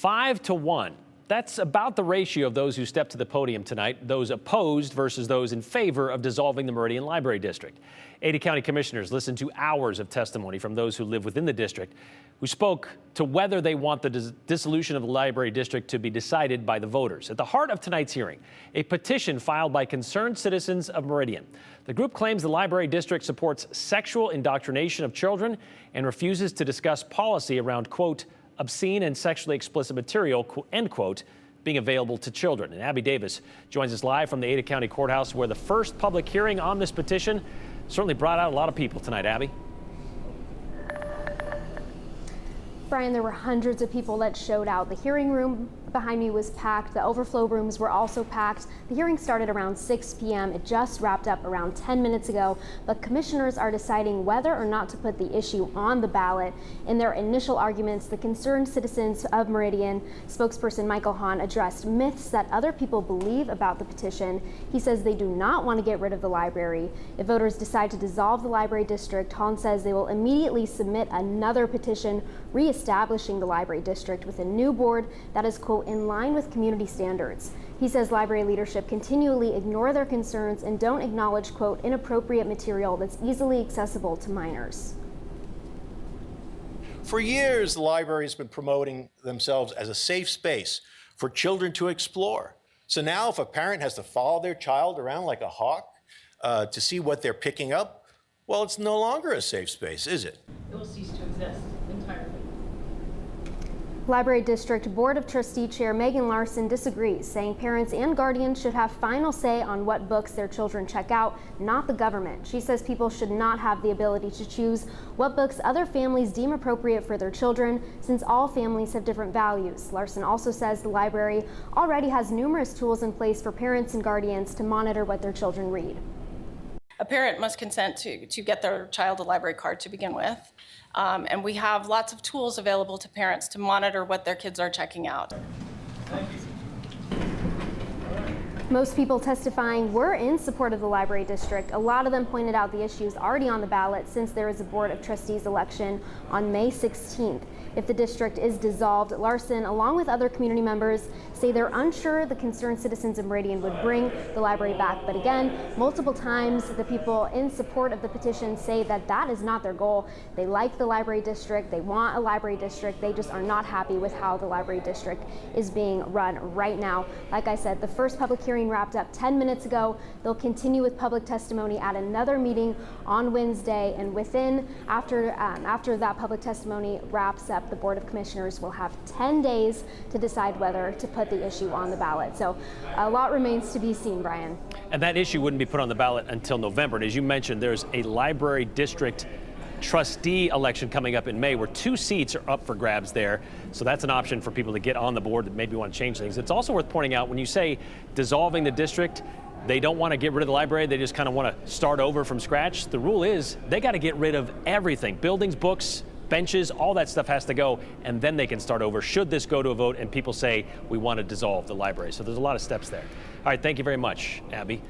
5-1. That's about the ratio of those who stepped to the podium tonight, those opposed versus those in favor of dissolving the Meridian Library District. Ada County commissioners listened to hours of testimony from those who live within the district, who spoke to whether they want the dissolution of the library district to be decided by the voters. At the heart of tonight's hearing, a petition filed by concerned citizens of Meridian. The group claims the library district supports sexual indoctrination of children and refuses to discuss policy around, quote, obscene and sexually explicit material, end quote, being available to children. And Abby Davis joins us live from the Ada County Courthouse, where the first public hearing on this petition certainly brought out a lot of people tonight. Abby? Brian, there were hundreds of people that showed out. The hearing room behind me was packed. The overflow rooms were also packed. The hearing started around 6 p.m. It just wrapped up around 10 minutes ago, but commissioners are deciding whether or not to put the issue on the ballot. In their initial arguments, the concerned citizens of Meridian spokesperson Michael Hahn addressed myths that other people believe about the petition. He says they do not want to get rid of the library. If voters decide to dissolve the library district, Hahn says they will immediately submit another petition reestablishing the library district with a new board that is, quote, in line with community standards. He says library leadership continually ignore their concerns and don't acknowledge, quote, inappropriate material that's easily accessible to minors. For years, the library has been promoting themselves as a safe space for children to explore. So now if a parent has to follow their child around like a hawk to see what they're picking up, well, it's no longer a safe space, is it? It will cease to exist entirely. Library District Board of Trustee Chair Megan Larson disagrees, saying parents and guardians should have final say on what books their children check out, not the government. She says people should not have the ability to choose what books other families deem appropriate for their children, since all families have different values. Larson also says the library already has numerous tools in place for parents and guardians to monitor what their children read. A parent must consent to get their child a library card to begin with. And we have lots of tools available to parents to monitor what their kids are checking out. Thank you. Most people testifying were in support of the library district. A lot of them pointed out the issues already on the ballot since there is a Board of Trustees election on May 16th. If the district is dissolved, Larson, along with other community members, say they're unsure the concerned citizens of Meridian would bring the library back. But again, multiple times the people in support of the petition say that that is not their goal. They like the library district. They want a library district. They just are not happy with how the library district is being run right now. Like I said, the first public hearing wrapped up 10 minutes ago. They'll continue with public testimony at another meeting on Wednesday, and after that public testimony wraps up, the Board of Commissioners will have 10 days to decide whether to put the issue on the ballot. So a lot remains to be seen, Brian. And that issue wouldn't be put on the ballot until November. And as you mentioned, there's a library district trustee election coming up in May, where 2 seats are up for grabs there. So that's an option for people to get on the board that maybe want to change things. It's also worth pointing out, when you say dissolving the district, they don't want to get rid of the library. They just kind of want to start over from scratch. The rule is they got to get rid of everything. Buildings, books, benches, all that stuff has to go, and then they can start over should this go to a vote and people say we want to dissolve the library. So there's a lot of steps there. All right, thank you very much, Abby.